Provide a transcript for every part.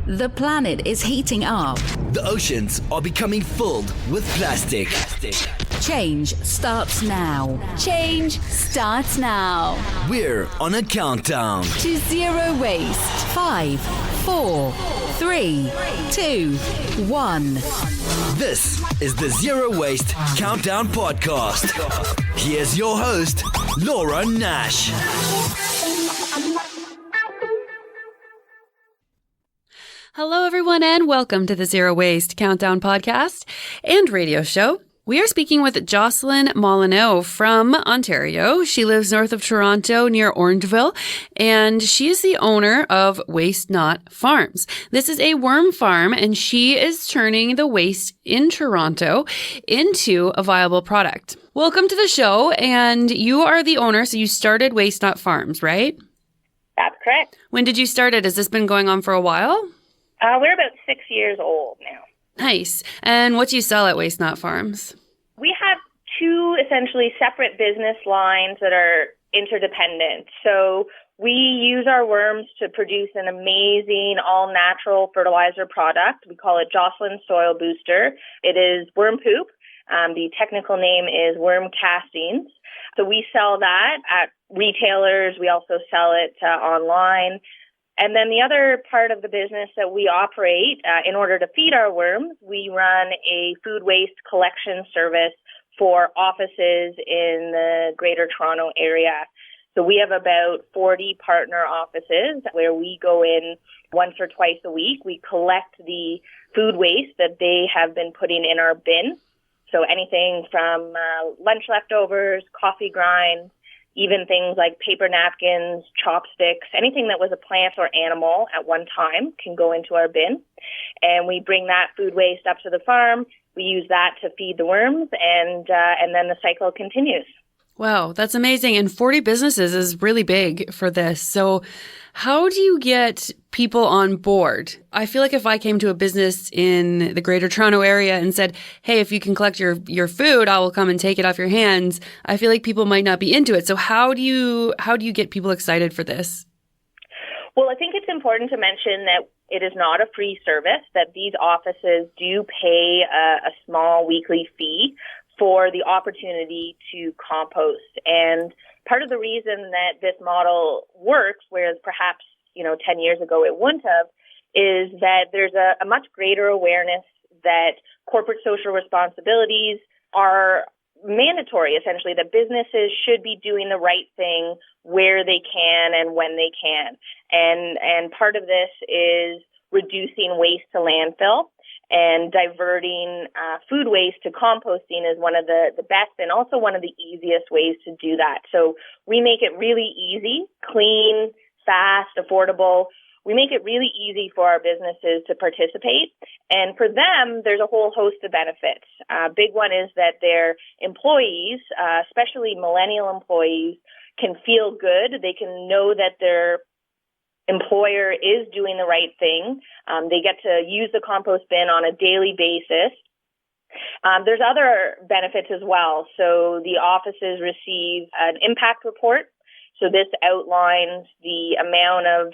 The planet is heating up. The oceans are becoming filled with plastic. Change starts now. Change starts now. We're on a countdown To zero waste. 5, 4, 3, 2, 1. This is the Zero Waste Countdown Podcast. Here's your host, Laura Nash. Hello, everyone, and welcome to the Zero Waste Countdown Podcast and radio show. We are speaking with Jocelyn Moroneaux from Ontario. She lives north of Toronto near Orangeville, and she is the owner of Waste Not Farms. This is a worm farm, and she is turning the waste in Toronto into a viable product. Welcome to the show, and you are the owner, so you started Waste Not Farms, right? That's correct. When did you start it? Has this been going on for a while? We're about 6 years old now. Nice. And what do you sell at Waste Not Farms? We have two essentially separate business lines that are interdependent. So we use our worms to produce an amazing all-natural fertilizer product. We call it Jocelyn Soil Booster. It is worm poop. The technical name is worm castings. So we sell that at retailers. We also sell it online. And then the other part of the business that we operate, in order to feed our worms, we run a food waste collection service for offices in the Greater Toronto area. So we have about 40 partner offices where we go in once or twice a week. We collect the food waste that they have been putting in our bin. So anything from lunch leftovers, coffee grinds, even things like paper napkins, chopsticks, anything that was a plant or animal at one time can go into our bin. And we bring that food waste up to the farm. We use that to feed the worms, and then the cycle continues. Wow, that's amazing. And 40 businesses is really big for this. So how do you get people on board? I feel like if I came to a business in the Greater Toronto area and said, hey, if you can collect your food, I will come and take it off your hands, I feel like people might not be into it. So how do you get people excited for this? Well, I think it's important to mention that it is not a free service, that these offices do pay a small weekly fee for the opportunity to compost. And part of the reason that this model works, whereas perhaps, 10 years ago it wouldn't have, is that there's a much greater awareness that corporate social responsibilities are mandatory, essentially, that businesses should be doing the right thing where they can and when they can. And part of this is reducing waste to landfill. And diverting food waste to composting is one of the best and also one of the easiest ways to do that. So we make it really easy, clean, fast, affordable. We make it really easy for our businesses to participate. And for them, there's a whole host of benefits. Big one is that their employees, especially millennial employees, can feel good. They can know that their employer is doing the right thing. They get to use the compost bin on a daily basis. There's other benefits as well. So the offices receive an impact report. So this outlines the amount of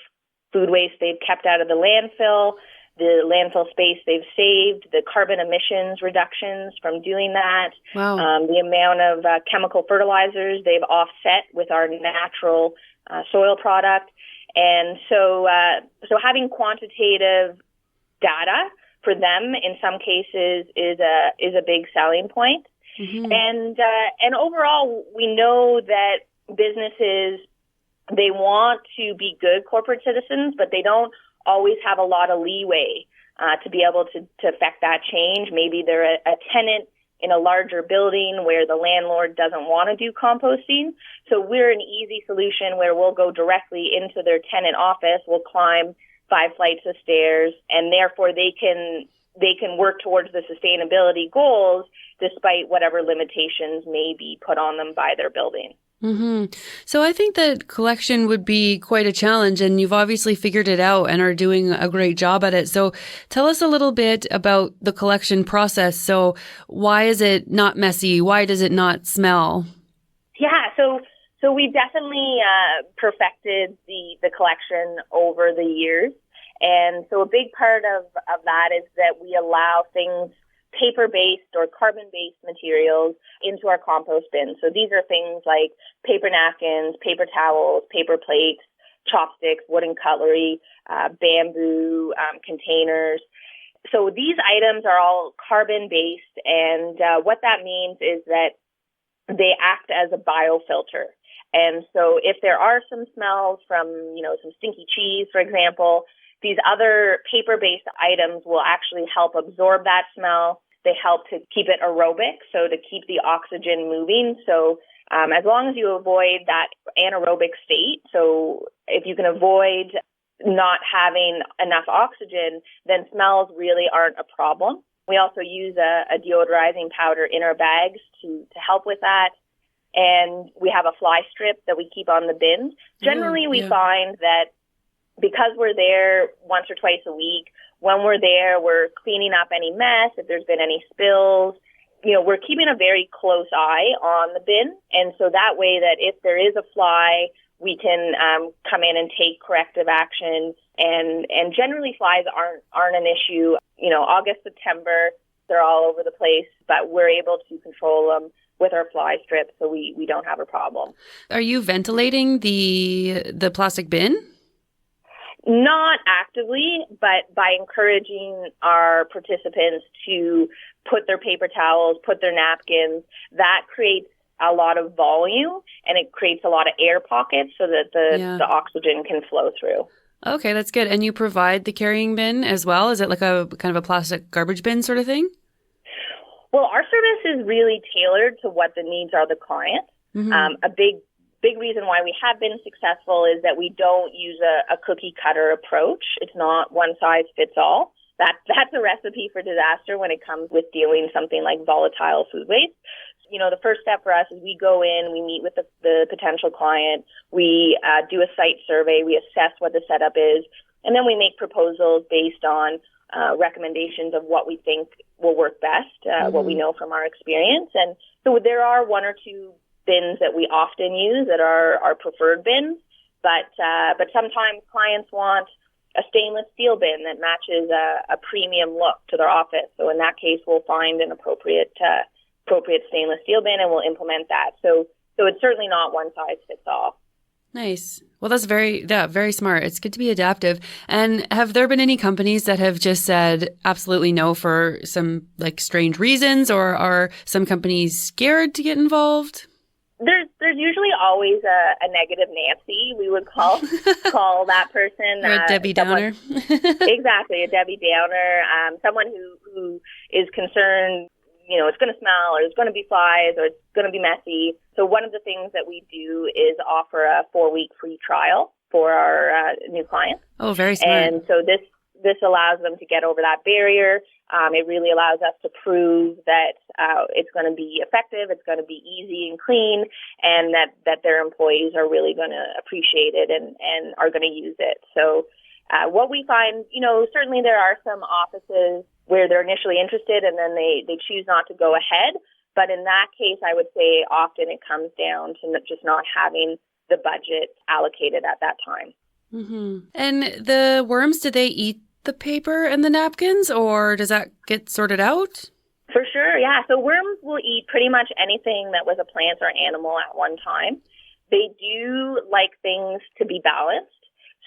food waste they've kept out of the landfill, the landfill space they've saved, the carbon emissions reductions from doing that, Wow. The amount of chemical fertilizers they've offset with our natural soil product. And so having quantitative data for them in some cases is a big selling point. Mm-hmm. And overall, we know that businesses, they want to be good corporate citizens, but they don't always have a lot of leeway to be able to affect that change. Maybe they're a tenant in a larger building where the landlord doesn't want to do composting. So we're an easy solution where we'll go directly into their tenant office, we'll climb 5 flights of stairs, and therefore they can work towards the sustainability goals despite whatever limitations may be put on them by their building. Mm-hmm. So I think that collection would be quite a challenge, and you've obviously figured it out and are doing a great job at it. So tell us a little bit about the collection process. So why is it not messy? Why does it not smell? Yeah, so we definitely perfected the collection over the years. And so a big part of that is that we allow things, paper-based or carbon-based materials, into our compost bin. So these are things like paper napkins, paper towels, paper plates, chopsticks, wooden cutlery, bamboo containers. So these items are all carbon-based, and what that means is that they act as a biofilter. And so if there are some smells from, some stinky cheese, for example, these other paper-based items will actually help absorb that smell. They help to keep it aerobic, so to keep the oxygen moving. So as long as you avoid that anaerobic state, so if you can avoid not having enough oxygen, then smells really aren't a problem. We also use a deodorizing powder in our bags to help with that. And we have a fly strip that we keep on the bins. Generally, we find that because we're there once or twice a week, when we're there, we're cleaning up any mess, if there's been any spills. We're keeping a very close eye on the bin. And so that way that if there is a fly, we can come in and take corrective action. And generally flies aren't an issue. August, September, they're all over the place, but we're able to control them with our fly strips, so we don't have a problem. Are you ventilating the plastic bin? Not actively, but by encouraging our participants to put their paper towels, put their napkins, that creates a lot of volume and it creates a lot of air pockets so that the oxygen can flow through. Okay, that's good. And you provide the carrying bin as well? Is it like a kind of a plastic garbage bin sort of thing? Well, our service is really tailored to what the needs are of the client. Mm-hmm. A big reason why we have been successful is that we don't use a cookie cutter approach. It's not one size fits all. That's a recipe for disaster when it comes with dealing something like volatile food waste. The first step for us is we go in, we meet with the potential client, we do a site survey, we assess what the setup is, and then we make proposals based on recommendations of what we think will work best, what we know from our experience. And so there are one or two bins that we often use that are our preferred bins, but sometimes clients want a stainless steel bin that matches a premium look to their office. So in that case, we'll find an appropriate stainless steel bin and we'll implement that. So it's certainly not one size fits all. Nice. Well, that's very smart. It's good to be adaptive. And have there been any companies that have just said absolutely no for some strange reasons, or are some companies scared to get involved? There's usually always a negative Nancy, we would call that person. Or a Debbie Downer. Exactly, a Debbie Downer. Someone who is concerned, it's going to smell, or it's going to be flies, or it's going to be messy. So one of the things that we do is offer a 4-week free trial for our new clients. Oh, very smart. And so this allows them to get over that barrier. It really allows us to prove that it's going to be effective, it's going to be easy and clean, and that their employees are really going to appreciate it and are going to use it. So what we find, certainly there are some offices where they're initially interested and then they choose not to go ahead. But in that case, I would say often it comes down to just not having the budget allocated at that time. Mm-hmm. And the worms, do they eat the paper and the napkins, or does that get sorted out? For sure, yeah. So worms will eat pretty much anything that was a plant or animal at one time. They do like things to be balanced.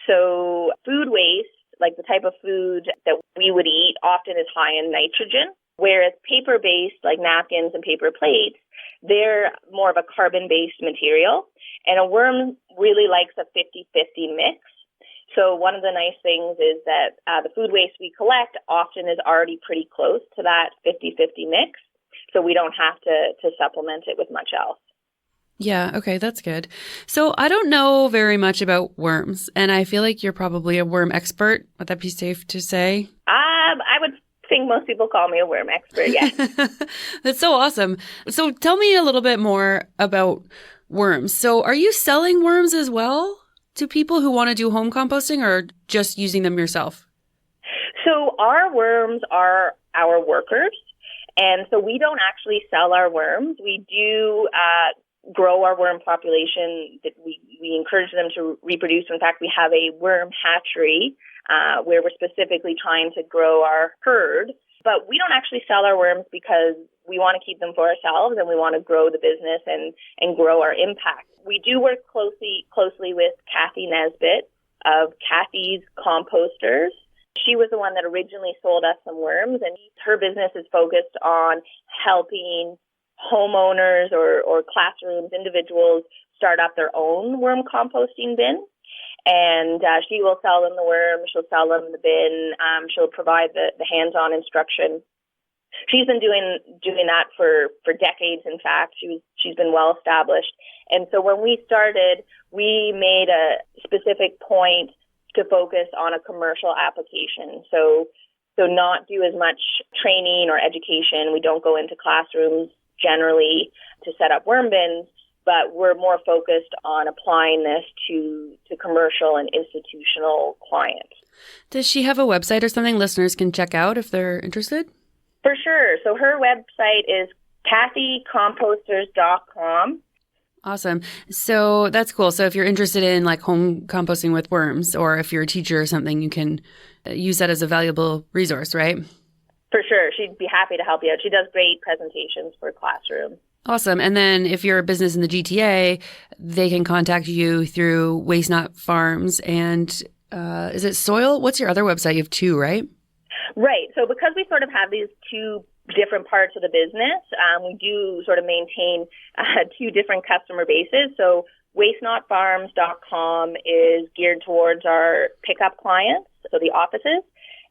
So food waste, like the type of food that we would eat, often is high in nitrogen, whereas paper-based, like napkins and paper plates, they're more of a carbon-based material. And a worm really likes a 50-50 mix. So one of the nice things is that the food waste we collect often is already pretty close to that 50-50 mix. So we don't have to supplement it with much else. Yeah, okay, that's good. So I don't know very much about worms, and I feel like you're probably a worm expert. Would that be safe to say? I would think most people call me a worm expert, yes. That's so awesome. So tell me a little bit more about worms. So are you selling worms as well to people who want to do home composting, or just using them yourself? So our worms are our workers, and so we don't actually sell our worms. We do grow our worm population. That we encourage them to reproduce. In fact, we have a worm hatchery where we're specifically trying to grow our herd. But we don't actually sell our worms because we want to keep them for ourselves and we want to grow the business and grow our impact. We do work closely with Kathy Nesbitt of Kathy's Composters. She was the one that originally sold us some worms, and her business is focused on helping homeowners or classrooms, individuals start up their own worm composting bin. And she will sell them the worm, she'll sell them the bin, she'll provide the hands-on instruction. She's been doing that for decades, in fact. She's been well established. And so when we started, we made a specific point to focus on a commercial application. So not do as much training or education. We don't go into classrooms generally to set up worm bins, but we're more focused on applying this to commercial and institutional clients. Does she have a website or something listeners can check out if they're interested? For sure. So her website is kathycomposters.com. Awesome. So that's cool. So if you're interested in like home composting with worms, or if you're a teacher or something, you can use that as a valuable resource, right? For sure. She'd be happy to help you out. She does great presentations for classrooms. Awesome. And then if you're a business in the GTA, they can contact you through Waste Not Farms. And is it Soil? What's your other website? You have two, right? Right. So because we sort of have these two different parts of the business, we do sort of maintain two different customer bases. So wastenotfarms.com is geared towards our pickup clients, so the offices.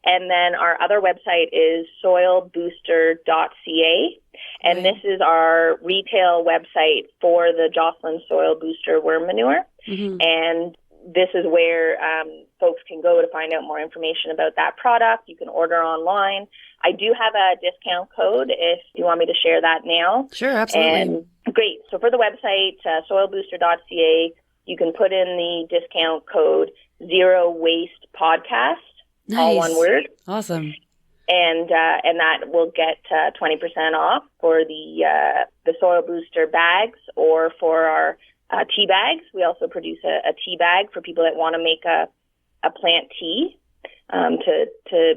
And then our other website is soilbooster.ca. And this is our retail website for the Jocelyn Soil Booster worm manure. Mm-hmm. And this is where folks can go to find out more information about that product. You can order online. I do have a discount code if you want me to share that now. Sure, absolutely. And great. So for the website, soilbooster.ca, you can put in the discount code Zero Waste Podcast. Nice. All one word. Awesome. And that will get 20% off for the Soil Booster bags or for our tea bags. We also produce a tea bag for people that want to make a plant tea to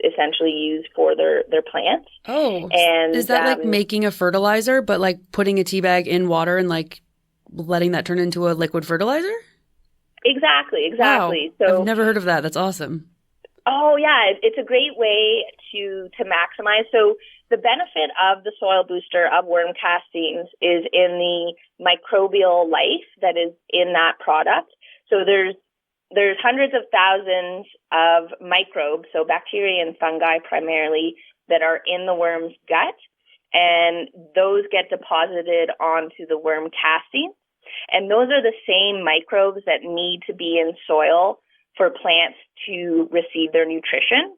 essentially use for their plants. Oh, and is that like making a fertilizer, but like putting a tea bag in water and like letting that turn into a liquid fertilizer? Exactly. Wow. So I've never heard of that. That's awesome. Oh, yeah. It's a great way to maximize. So the benefit of the soil booster of worm castings is in the microbial life that is in that product. So there's hundreds of thousands of microbes, so bacteria and fungi primarily, that are in the worm's gut. And those get deposited onto the worm casting. And those are the same microbes that need to be in soil for plants to receive their nutrition.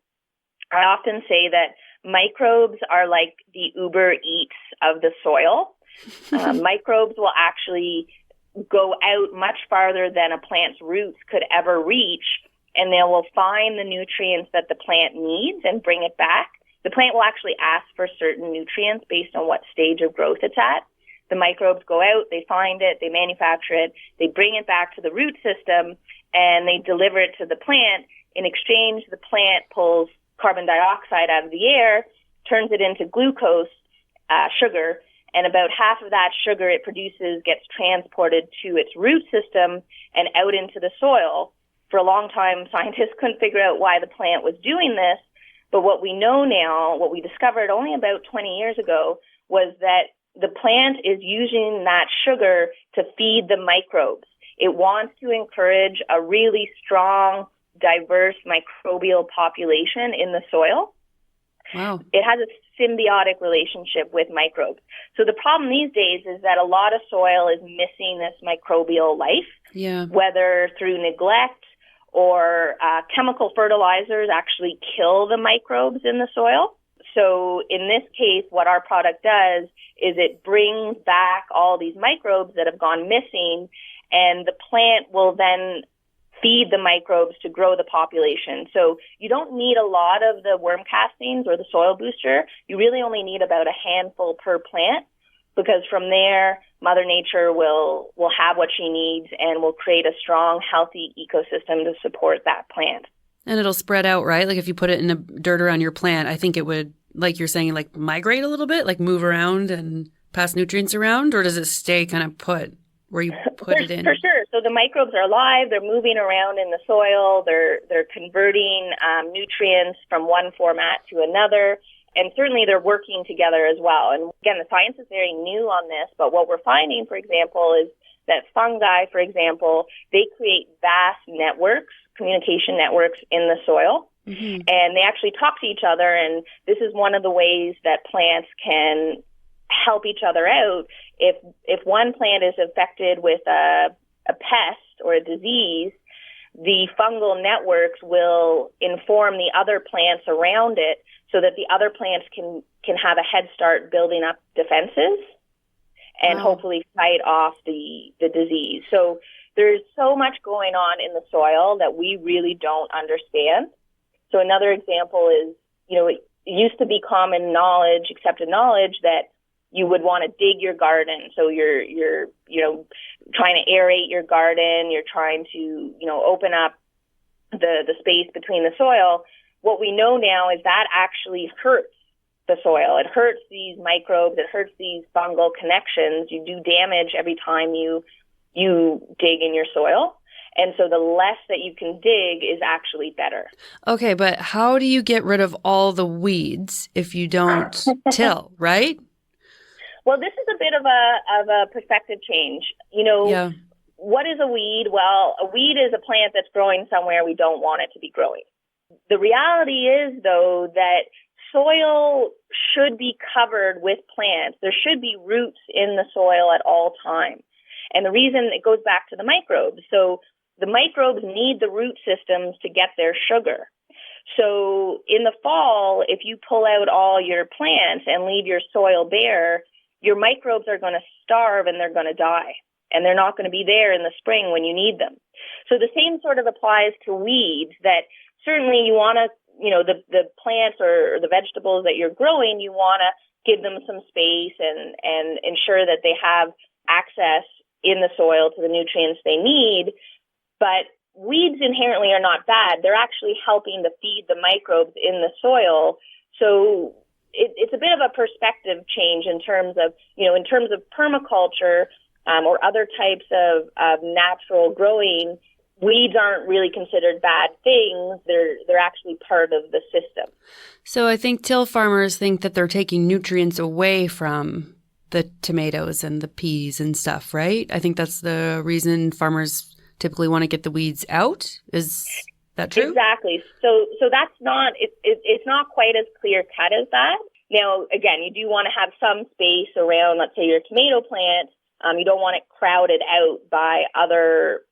I often say that microbes are like the Uber Eats of the soil. Microbes will actually go out much farther than a plant's roots could ever reach, and they will find the nutrients that the plant needs and bring it back. The plant will actually ask for certain nutrients based on what stage of growth it's at. The microbes go out, they find it, they manufacture it, they bring it back to the root system, and they deliver it to the plant. In exchange, the plant pulls carbon dioxide out of the air, turns it into glucose, sugar, and about half of that sugar it produces gets transported to its root system and out into the soil. For a long time, scientists couldn't figure out why the plant was doing this, but what we know now, what we discovered only about 20 years ago, was that the plant is using that sugar to feed the microbes. It wants to encourage a really strong, diverse microbial population in the soil. Wow. It has a symbiotic relationship with microbes. So the problem these days is that a lot of soil is missing this microbial life, whether through neglect or chemical fertilizers actually kill the microbes in the soil. So in this case, what our product does is it brings back all these microbes that have gone missing, and the plant will then feed the microbes to grow the population. So you don't need a lot of the worm castings or the soil booster. You really only need about a handful per plant, because from there, Mother Nature will have what she needs and will create a strong, healthy ecosystem to support that plant. And it'll spread out, right? Like if you put it in the dirt around your plant, I think it would, like you're saying, like migrate a little bit, like move around and pass nutrients around, or does it stay kind of put where you put it in? For sure. So the microbes are alive. They're moving around in the soil. They're converting nutrients from one format to another. And certainly they're working together as well. And again, the science is very new on this, but what we're finding, for example, is that fungi, for example, they create vast networks, communication networks in the soil. Mm-hmm. And they actually talk to each other. And this is one of the ways that plants can help each other out. If one plant is affected with a pest or a disease, the fungal networks will inform the other plants around it so that the other plants can have a head start building up defenses and hopefully fight off the disease. So there's so much going on in the soil that we really don't understand. So another example is, it used to be common knowledge, accepted knowledge, that you would want to dig your garden. So you're trying to aerate your garden. You're trying to, open up the space between the soil. What we know now is that actually hurts the soil. It hurts these microbes. It hurts these fungal connections. You do damage every time you dig in your soil. And so the less that you can dig is actually better. Okay, but how do you get rid of all the weeds if you don't till, right? Well, this is a bit of a perspective change. What is a weed? Well, a weed is a plant that's growing somewhere we don't want it to be growing. The reality is, though, that soil should be covered with plants. There should be roots in the soil at all times. And the reason, it goes back to the microbes. So the microbes need the root systems to get their sugar. So in the fall, if you pull out all your plants and leave your soil bare, your microbes are going to starve and they're going to die. And they're not going to be there in the spring when you need them. So the same sort of applies to weeds, that certainly you want to, the plants or the vegetables that you're growing, you want to give them some space and ensure that they have access in the soil to the nutrients they need. But weeds inherently are not bad. They're actually helping to feed the microbes in the soil. So it's a bit of a perspective change in terms of permaculture or other types of natural growing. Weeds aren't really considered bad things. They're actually part of the system. So I think till farmers think that they're taking nutrients away from the tomatoes and the peas and stuff, right? I think that's the reason farmers typically want to get the weeds out. Is that true? Exactly. So that's not, it's not quite as clear cut as that. Now, again, you do want to have some space around, let's say, your tomato plant. You don't want it crowded out by other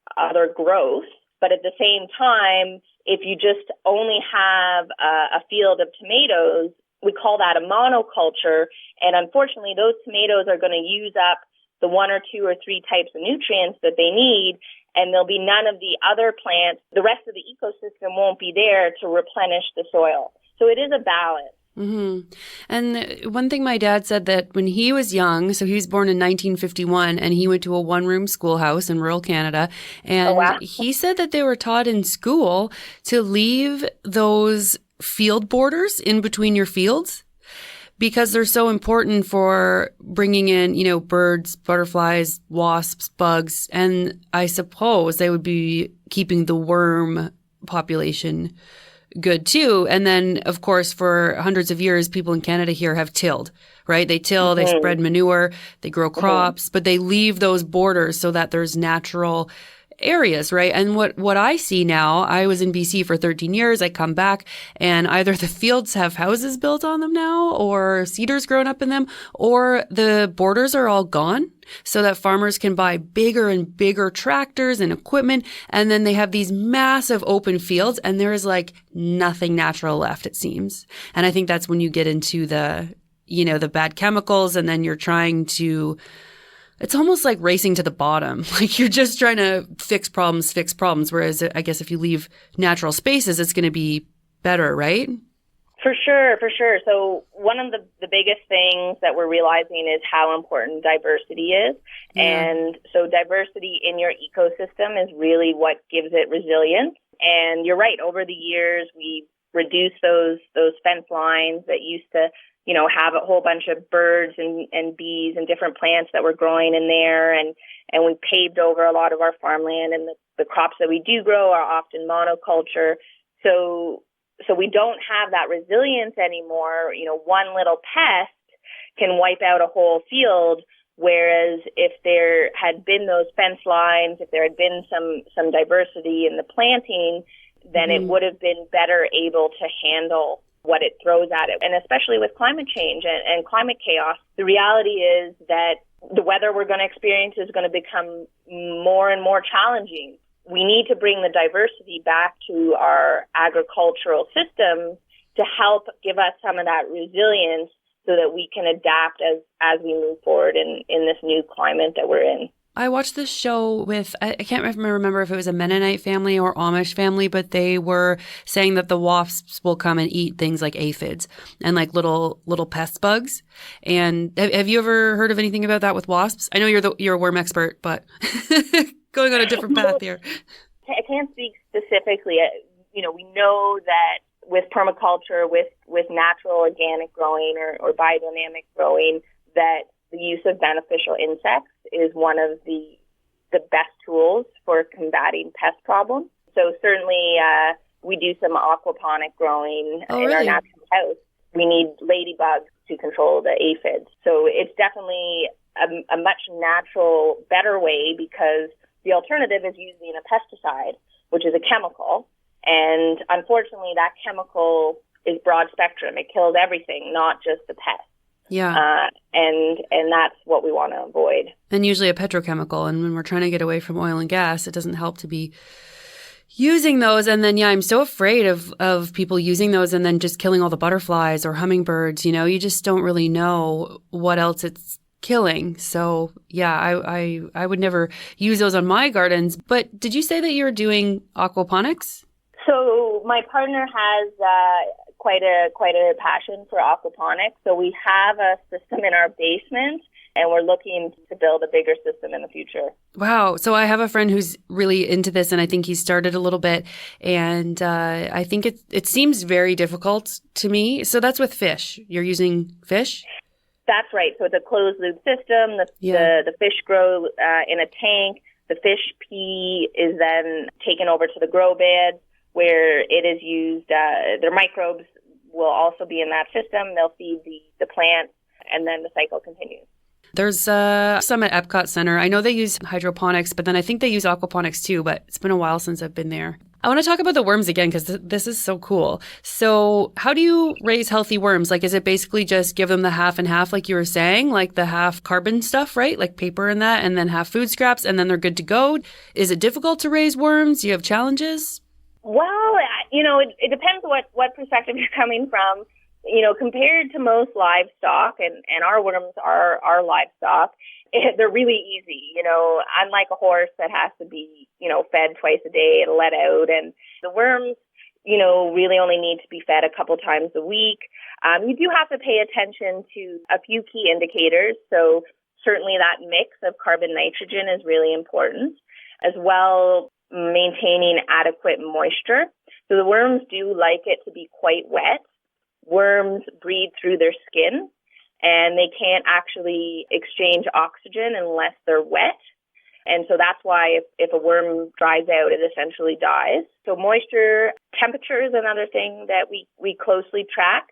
growth. But at the same time, if you just only have a field of tomatoes, we call that a monoculture. And unfortunately, those tomatoes are going to use up the 1 or 2 or 3 types of nutrients that they need. And there'll be none of the other plants. The rest of the ecosystem won't be there to replenish the soil. So it is a balance. Mm-hmm. And one thing my dad said, that when he was young, so he was born in 1951, and he went to a one-room schoolhouse in rural Canada, and he said that they were taught in school to leave those field borders in between your fields because they're so important for bringing in, birds, butterflies, wasps, bugs, and I suppose they would be keeping the worm population good too. And then, of course, for hundreds of years, people in Canada here have tilled, right? They till, they spread manure, they grow crops, but they leave those borders so that there's natural areas, right? And what I see now, I was in BC for 13 years. I come back and either the fields have houses built on them now or cedars grown up in them, or the borders are all gone so that farmers can buy bigger and bigger tractors and equipment. And then they have these massive open fields and there is like nothing natural left, it seems. And I think that's when you get into the bad chemicals, and then you're trying to, it's almost like racing to the bottom. Like you're just trying to fix problems. Whereas I guess if you leave natural spaces, it's going to be better, right? For sure, for sure. So one of the biggest things that we're realizing is how important diversity is. And so diversity in your ecosystem is really what gives it resilience. And you're right, over the years, we've reduced those fence lines that used to, have a whole bunch of birds and bees and different plants that were growing in there. And we paved over a lot of our farmland, and the crops that we do grow are often monoculture. So we don't have that resilience anymore. One little pest can wipe out a whole field, whereas if there had been those fence lines, if there had been some diversity in the planting, then it would have been better able to handle what it throws at it. And especially with climate change and climate chaos, the reality is that the weather we're going to experience is going to become more and more challenging. We need to bring the diversity back to our agricultural systems to help give us some of that resilience so that we can adapt as we move forward in this new climate that we're in. I watched this show with, I can't remember if it was a Mennonite family or Amish family, but they were saying that the wasps will come and eat things like aphids and like little pest bugs. And have you ever heard of anything about that with wasps? I know you're a worm expert, but going on a different path here. I can't speak specifically. We know that with permaculture, with natural organic growing or biodynamic growing, that the use of beneficial insects is one of the best tools for combating pest problems. So certainly we do some aquaponic growing in our natural house. We need ladybugs to control the aphids. So it's definitely a much natural, better way, because the alternative is using a pesticide, which is a chemical. And unfortunately, that chemical is broad spectrum. It kills everything, not just the pest. Yeah. And that's what we want to avoid. And usually a petrochemical. And when we're trying to get away from oil and gas, it doesn't help to be using those. And then, I'm so afraid of people using those and then just killing all the butterflies or hummingbirds. You just don't really know what else it's killing. So I would never use those on my gardens. But did you say that you're doing aquaponics? So my partner has quite a passion for aquaponics. So we have a system in our basement, and we're looking to build a bigger system in the future. Wow. So I have a friend who's really into this, and I think he started a little bit, and I think it seems very difficult to me. So that's with fish. You're using fish? That's right. So it's a closed loop system. The fish grow in a tank. The fish pee is then taken over to the grow bed, where it is used. Their microbes will also be in that system. They'll feed the plants, and then the cycle continues. There's some at Epcot Center. I know they use hydroponics, but then I think they use aquaponics too, but it's been a while since I've been there. I want to talk about the worms again, because this is so cool. So how do you raise healthy worms? Like, is it basically just give them the half and half, like you were saying, like the half carbon stuff, right? Like paper and that, and then half food scraps, and then they're good to go? Is it difficult to raise worms? Do you have challenges? Well, it depends what perspective you're coming from. Compared to most livestock, and our worms are livestock, they're really easy. Unlike a horse that has to be, fed twice a day and let out. And the worms, really only need to be fed a couple times a week. You do have to pay attention to a few key indicators. So certainly that mix of carbon nitrogen is really important, as well maintaining adequate moisture. So the worms do like it to be quite wet. Worms breathe through their skin, and they can't actually exchange oxygen unless they're wet. And so that's why if a worm dries out, it essentially dies. So moisture, temperature is another thing that we closely track.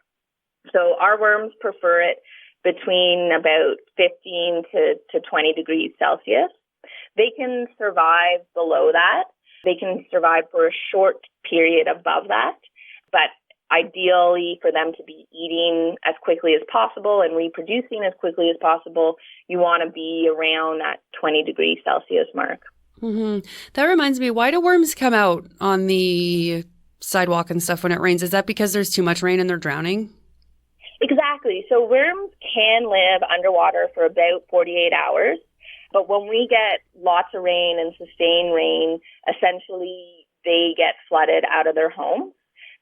So our worms prefer it between about 15 to 20 degrees Celsius. They can survive below that. They can survive for a short period above that. But ideally, for them to be eating as quickly as possible and reproducing as quickly as possible, you want to be around that 20 degrees Celsius mark. Mm-hmm. That reminds me, why do worms come out on the sidewalk and stuff when it rains? Is that because there's too much rain and they're drowning? Exactly. So worms can live underwater for about 48 hours. But when we get lots of rain and sustained rain, essentially they get flooded out of their home.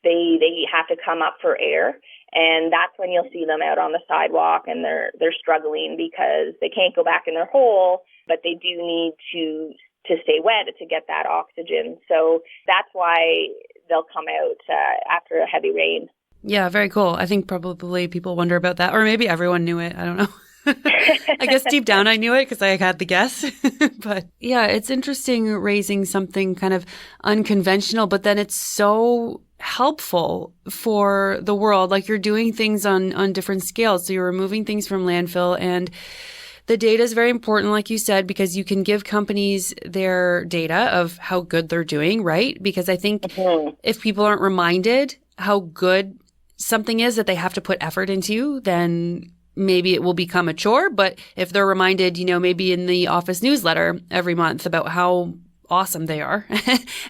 they have to come up for air. And that's when you'll see them out on the sidewalk, and they're struggling because they can't go back in their hole, but they do need to stay wet to get that oxygen. So that's why they'll come out after a heavy rain. Yeah, very cool. I think probably people wonder about that, or maybe everyone knew it. I don't know. I guess deep down I knew it because I had the guess. But yeah, it's interesting raising something kind of unconventional, but then it's so helpful for the world. Like you're doing things on different scales. So you're removing things from landfill, and the data is very important, like you said, because you can give companies their data of how good they're doing, right? Because I think if people aren't reminded how good something is that they have to put effort into, then maybe it will become a chore. But if they're reminded, maybe in the office newsletter every month about how awesome they are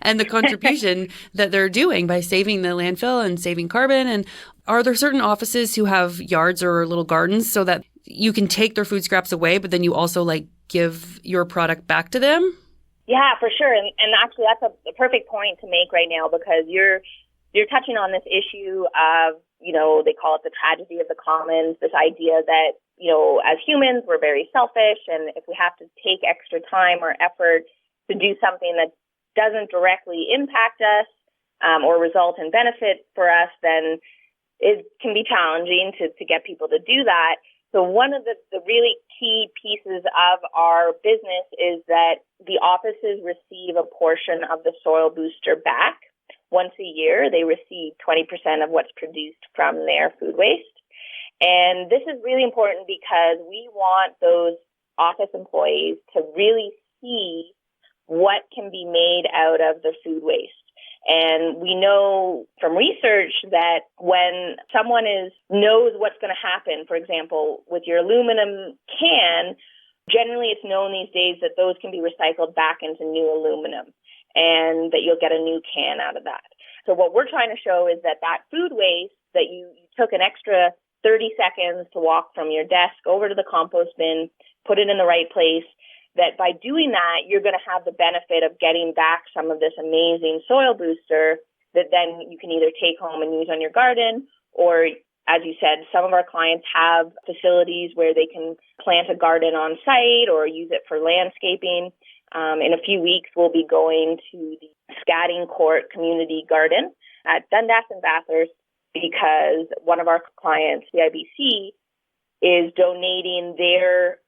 and the contribution that they're doing by saving the landfill and saving carbon. And are there certain offices who have yards or little gardens so that you can take their food scraps away, but then you also give your product back to them? Yeah, for sure. And actually that's a perfect point to make right now, because you're touching on this issue of, they call it the tragedy of the commons, this idea that, as humans, we're very selfish. And if we have to take extra time or effort to do something that doesn't directly impact us or result in benefit for us, then it can be challenging to get people to do that. So one of the really key pieces of our business is that the offices receive a portion of the soil booster back. Once a year, they receive 20% of what's produced from their food waste. And this is really important because we want those office employees to really see what can be made out of the food waste. And we know from research that when someone knows what's going to happen, for example, with your aluminum can, generally it's known these days that those can be recycled back into new aluminum, and that you'll get a new can out of that. So what we're trying to show is that food waste that you took an extra 30 seconds to walk from your desk over to the compost bin, put it in the right place, that by doing that, you're going to have the benefit of getting back some of this amazing soil booster that then you can either take home and use on your garden, or, as you said, some of our clients have facilities where they can plant a garden on site or use it for landscaping. In a few weeks, we'll be going to the Scatting Court Community Garden at Dundas and Bathurst, because one of our clients, the IBC, is donating their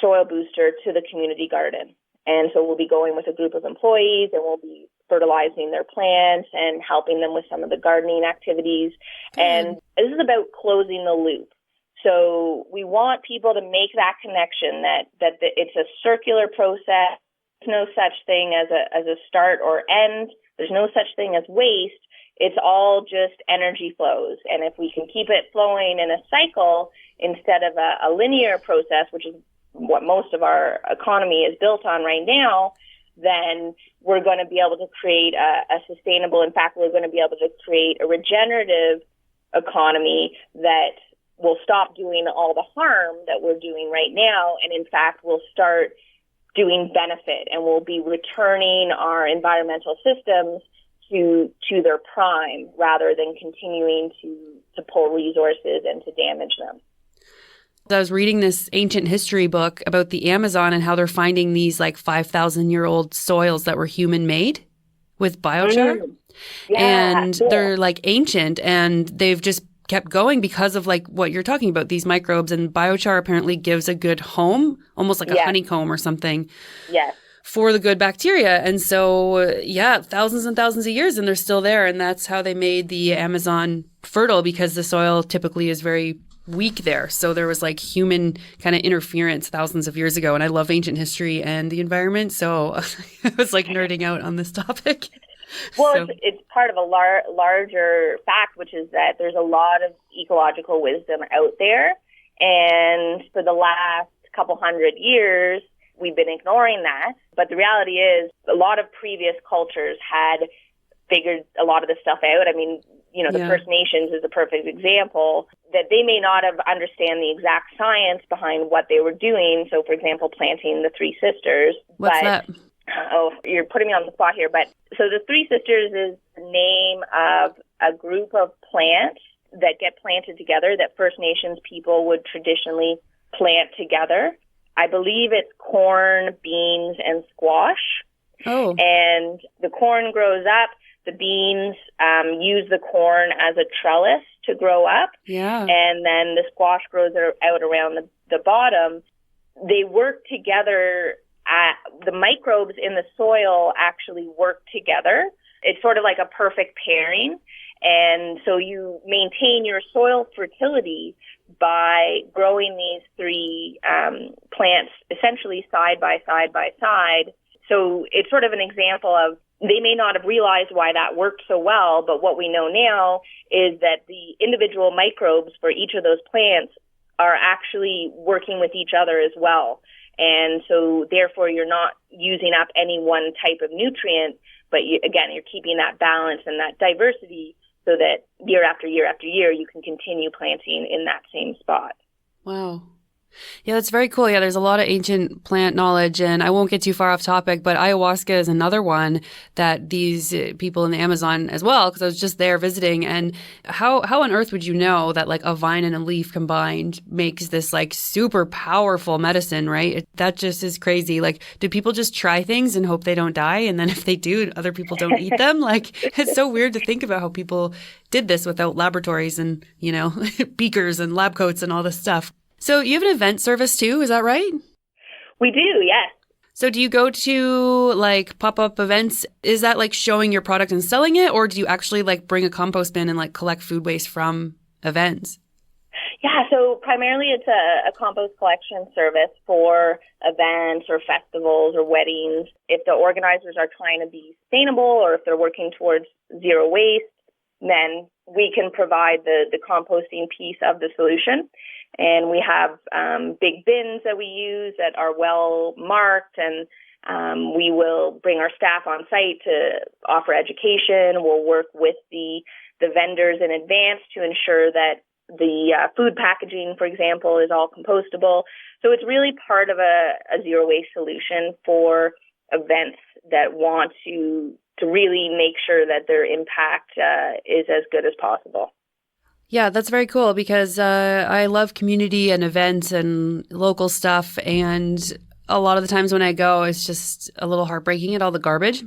soil booster to the community garden. And so we'll be going with a group of employees, and we'll be fertilizing their plants and helping them with some of the gardening activities. And this is about closing the loop. So we want people to make that connection that it's a circular process. There's no such thing as a start or end. There's no such thing as waste. It's all just energy flows. And if we can keep it flowing in a cycle instead of a linear process, which is what most of our economy is built on right now, then we're going to be able to create a sustainable, in fact, we're going to be able to create a regenerative economy that will stop doing all the harm that we're doing right now, and in fact will start doing benefit, and we'll be returning our environmental systems to their prime rather than continuing to pull resources and to damage them. I was reading this ancient history book about the Amazon and how they're finding these 5,000-year-old soils that were human-made with biochar. Yeah, and cool. They're ancient, and they've just kept going because of what you're talking about, these microbes. And biochar apparently gives a good home, almost like a honeycomb or something. Yes. For the good bacteria. And so, thousands and thousands of years, and they're still there. And that's how they made the Amazon fertile, because the soil typically is very weak there. So there was human kind of interference thousands of years ago. And I love ancient history and the environment. So I was nerding out on this topic. Well, it's part of a larger fact, which is that there's a lot of ecological wisdom out there. And for the last couple hundred years, we've been ignoring that. But the reality is a lot of previous cultures had figured a lot of this stuff out. I mean, the First Nations is a perfect example, that they may not have understand the exact science behind what they were doing. So, for example, planting the Three Sisters. What's that? Oh, you're putting me on the spot here. But so the Three Sisters is the name of a group of plants that get planted together that First Nations people would traditionally plant together. I believe it's corn, beans, and squash. Oh. And the corn grows up. The beans use the corn as a trellis to grow up. Yeah. And then the squash grows out around the bottom. They work together. The microbes in the soil actually work together. It's sort of like a perfect pairing. And so you maintain your soil fertility by growing these three plants essentially side by side by side. So it's sort of an example of they may not have realized why that worked so well, but what we know now is that the individual microbes for each of those plants are actually working with each other as well. And so therefore you're not using up any one type of nutrient, but you're keeping that balance and that diversity so that year after year after year you can continue planting in that same spot. Wow. Yeah, that's very cool. Yeah, there's a lot of ancient plant knowledge, and I won't get too far off topic, but ayahuasca is another one that these people in the Amazon as well, because I was just there visiting. And how on earth would you know that like a vine and a leaf combined makes this like super powerful medicine, right? That just is crazy. Like, do people just try things and hope they don't die? And then if they do, other people don't eat them? Like, it's so weird to think about how people did this without laboratories and, beakers and lab coats and all this stuff. So you have an event service too, is that right? We do, yes. So do you go to like pop-up events? Is that like showing your product and selling it? Or do you actually like bring a compost bin and like collect food waste from events? Yeah, so primarily it's a compost collection service for events or festivals or weddings. If the organizers are trying to be sustainable or if they're working towards zero waste, then we can provide the composting piece of the solution. And we have big bins that we use that are well marked, and we will bring our staff on site to offer education. We'll work with the vendors in advance to ensure that the food packaging, for example, is all compostable. So it's really part of a zero waste solution for events that want to really make sure that their impact is as good as possible. Yeah, that's very cool because I love community and events and local stuff. And a lot of the times when I go, it's just a little heartbreaking at all the garbage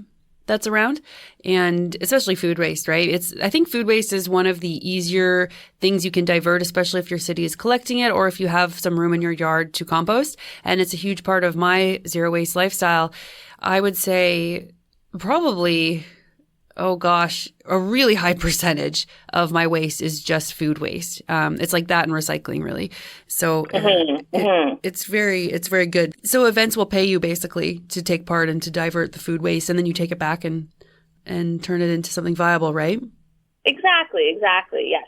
that's around, and especially food waste, right? I think food waste is one of the easier things you can divert, especially if your city is collecting it or if you have some room in your yard to compost. And it's a huge part of my zero waste lifestyle. I would say probably, a really high percentage of my waste is just food waste. It's like that and recycling, really. So it's very good. So events will pay you basically to take part and to divert the food waste, and then you take it back and turn it into something viable, right? Exactly. Yes,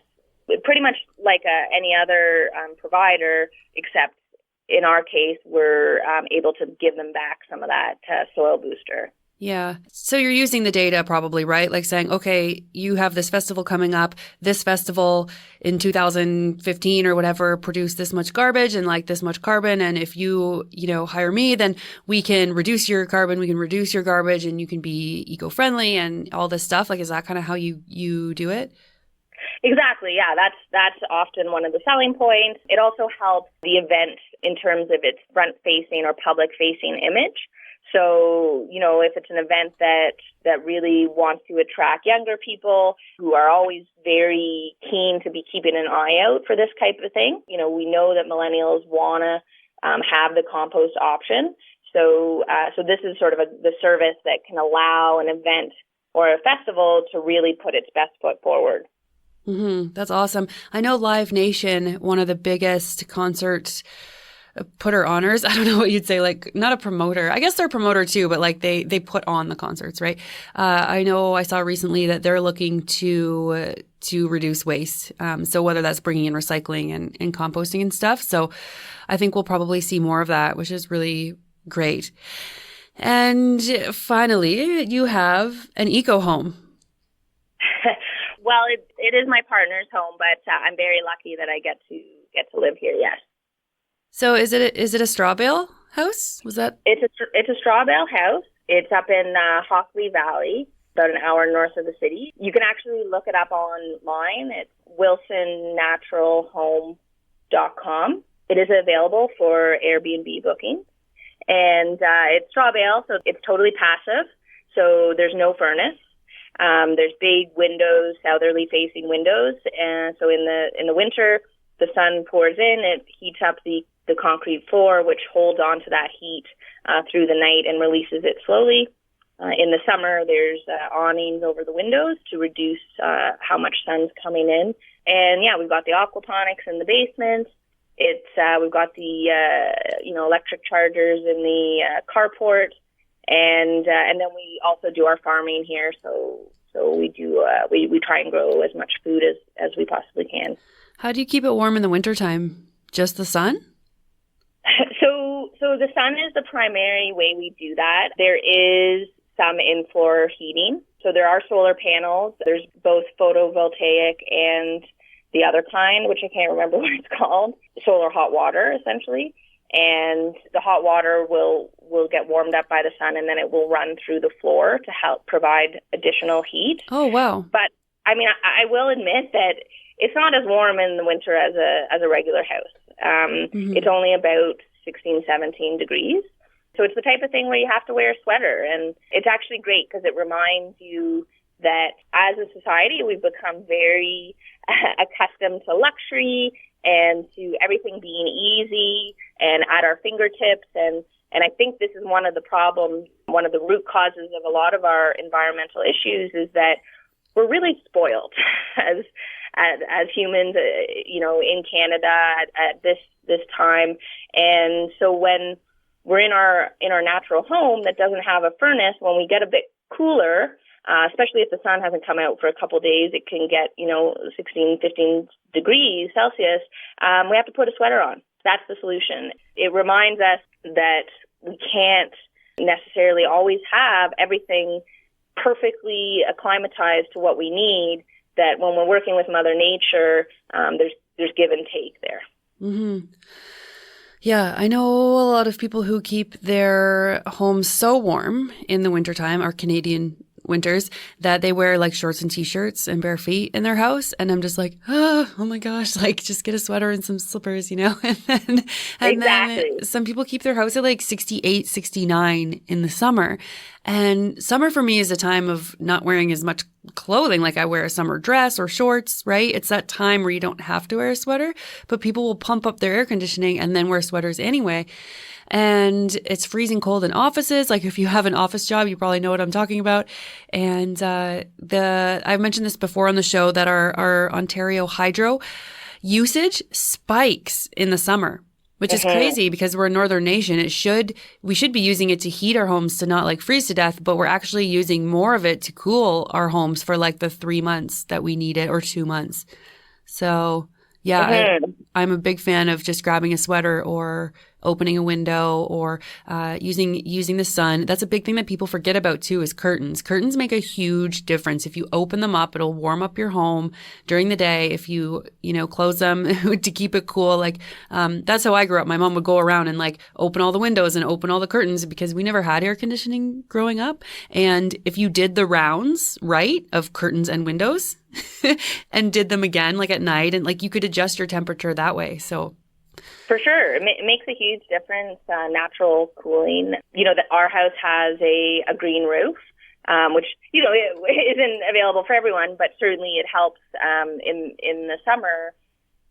pretty much like any other provider, except in our case, we're able to give them back some of that soil booster. Yeah. So you're using the data probably, right? Like saying, okay, you have this festival coming up. This festival in 2015 or whatever produced this much garbage and like this much carbon. And if you hire me, then we can reduce your carbon, we can reduce your garbage, and you can be eco-friendly and all this stuff. Like, is that kind of how you do it? Exactly. Yeah, that's often one of the selling points. It also helps the event in terms of its front-facing or public-facing image. So, if it's an event that really wants to attract younger people who are always very keen to be keeping an eye out for this type of thing, we know that millennials want to have the compost option. So this is sort of the service that can allow an event or a festival to really put its best foot forward. Mm-hmm. That's awesome. I know Live Nation, one of the biggest concert putter honors. I don't know what you'd say, like not a promoter. I guess they're a promoter too, but like they put on the concerts, right? I know I saw recently that they're looking to reduce waste. So whether that's bringing in recycling and composting and stuff. So I think we'll probably see more of that, which is really great. And finally, you have an eco home. Well, it is my partner's home, but I'm very lucky that I get to live here. Yes. So is it a straw bale house? Was that? It's a straw bale house. It's up in Hockley Valley, about an hour north of the city. You can actually look it up online. It's wilsonnaturalhome.com. It is available for Airbnb booking. And it's straw bale, so it's totally passive. So there's no furnace. There's big windows, southerly facing windows. And so in the winter, the sun pours in, it heats up the concrete floor, which holds on to that heat through the night and releases it slowly. In the summer, there's awnings over the windows to reduce how much sun's coming in. And yeah, we've got the aquaponics in the basement. We've got the electric chargers in the carport, and then we also do our farming here. So we do we try and grow as much food as we possibly can. How do you keep it warm in the wintertime? Just the sun? So the sun is the primary way we do that. There is some in-floor heating. So there are solar panels. There's both photovoltaic and the other kind, which I can't remember what it's called, solar hot water, essentially. And the hot water will get warmed up by the sun, and then it will run through the floor to help provide additional heat. Oh, wow. But, I mean, I will admit that it's not as warm in the winter as a regular house. It's only about 16, 17 degrees. So it's the type of thing where you have to wear a sweater. And it's actually great because it reminds you that as a society, we've become very accustomed to luxury and to everything being easy and at our fingertips. And I think this is one of the problems, one of the root causes of a lot of our environmental issues is that we're really spoiled as humans, in Canada at this time. And so when we're in our natural home that doesn't have a furnace, when we get a bit cooler, especially if the sun hasn't come out for a couple of days, it can get, 16, 15 degrees Celsius. We have to put a sweater on. That's the solution. It reminds us that we can't necessarily always have everything perfectly acclimatized to what we need, that when we're working with Mother Nature, there's give and take there. Mm-hmm. Yeah, I know a lot of people who keep their homes so warm in the wintertime, our Canadian winters, that they wear like shorts and t-shirts and bare feet in their house. And I'm just like, oh my gosh, like just get a sweater and some slippers, and then some people keep their house at like 68, 69 in the summer. And summer for me is a time of not wearing as much clothing. Like I wear a summer dress or shorts, right? It's that time where you don't have to wear a sweater, but people will pump up their air conditioning and then wear sweaters anyway. And it's freezing cold in offices. Like if you have an office job, you probably know what I'm talking about. And I've mentioned this before on the show that our Ontario hydro usage spikes in the summer, which is crazy because we're a northern nation. We should be using it to heat our homes to not like freeze to death, but we're actually using more of it to cool our homes for like the 3 months that we need it, or 2 months. So yeah, I'm a big fan of just grabbing a sweater or opening a window or using the sun. That's a big thing that people forget about too, is curtains. Curtains make a huge difference. If you open them up, it'll warm up your home during the day. If you close them to keep it cool, like that's how I grew up. My mom would go around and like open all the windows and open all the curtains because we never had air conditioning growing up. And if you did the rounds right of curtains and windows and did them again like at night, and like you could adjust your temperature that way. So for sure. It makes a huge difference, natural cooling. That our house has a green roof, which, it isn't available for everyone, but certainly it helps in the summer.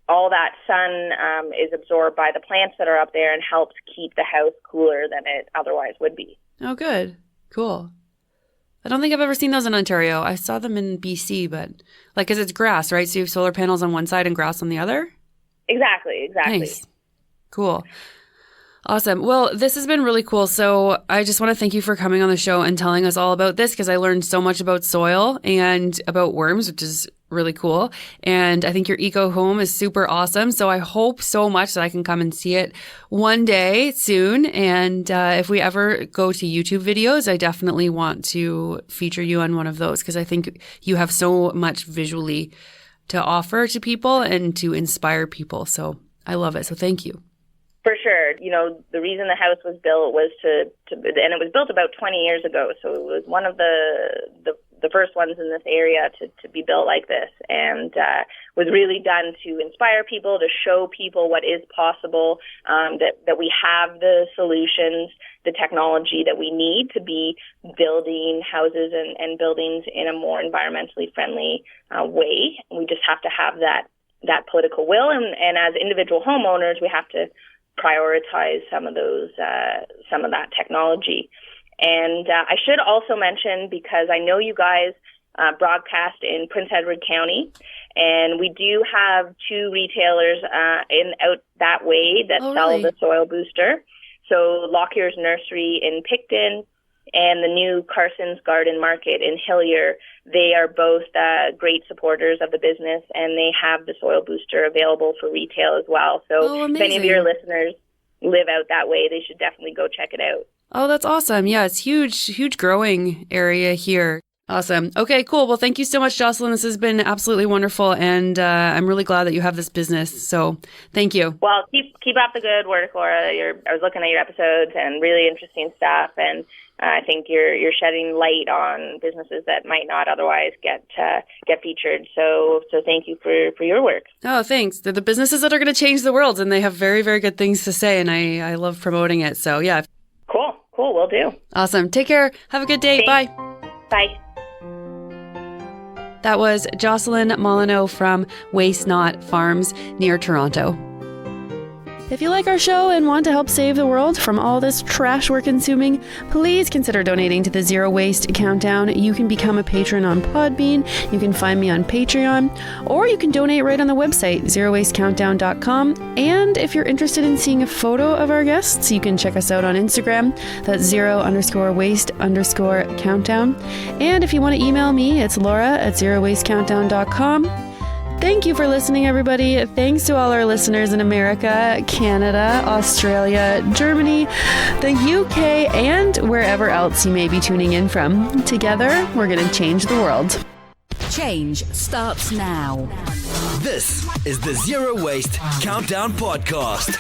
All that sun is absorbed by the plants that are up there and helps keep the house cooler than it otherwise would be. Oh, good. Cool. I don't think I've ever seen those in Ontario. I saw them in BC, but like, because it's grass, right? So you have solar panels on one side and grass on the other? Exactly. Nice. Cool. Awesome. Well, this has been really cool. So I just want to thank you for coming on the show and telling us all about this, because I learned so much about soil and about worms, which is really cool. And I think your eco home is super awesome. So I hope so much that I can come and see it one day soon. And if we ever go to YouTube videos, I definitely want to feature you on one of those, because I think you have so much visually to offer to people and to inspire people. So I love it. So thank you. For sure. The reason the house was built was and it was built about 20 years ago. So it was one of the the first ones in this area to be built like this, and was really done to inspire people, to show people what is possible, that we have the solutions, the technology that we need to be building houses and buildings in a more environmentally friendly way. We just have to have that political will, and as individual homeowners, we have to prioritize some of that technology. And I should also mention, because I know you guys broadcast in Prince Edward County, and we do have 2 retailers out that way that sell the soil booster. So Lockyer's Nursery in Picton and the new Carson's Garden Market in Hillier, they are both great supporters of the business, and they have the soil booster available for retail as well. So if any of your listeners live out that way, they should definitely go check it out. Oh, that's awesome. Yeah, it's huge growing area here. Awesome. Okay, cool. Well, thank you so much, Jocelyn. This has been absolutely wonderful, and I'm really glad that you have this business. So thank you. Well, keep up the good work, Laura. I was looking at your episodes, and really interesting stuff, and I think you're shedding light on businesses that might not otherwise get featured. So thank you for your work. Oh, thanks. They're the businesses that are going to change the world, and they have very, very good things to say, and I love promoting it. So yeah. Cool. Will do. Awesome. Take care. Have a good day. Thanks. Bye. Bye. That was Jocelyn Moroneaux from Waste Not Farms near Toronto. If you like our show and want to help save the world from all this trash we're consuming, please consider donating to the Zero Waste Countdown. You can become a patron on Podbean, you can find me on Patreon, or you can donate right on the website, zerowastecountdown.com. And if you're interested in seeing a photo of our guests, you can check us out on Instagram. That's _waste_countdown. And if you want to email me, it's laura@zerowastecountdown.com. Thank you for listening, everybody. Thanks to all our listeners in America, Canada, Australia, Germany, the UK, and wherever else you may be tuning in from. Together, we're going to change the world. Change starts now. This is the Zero Waste Countdown Podcast.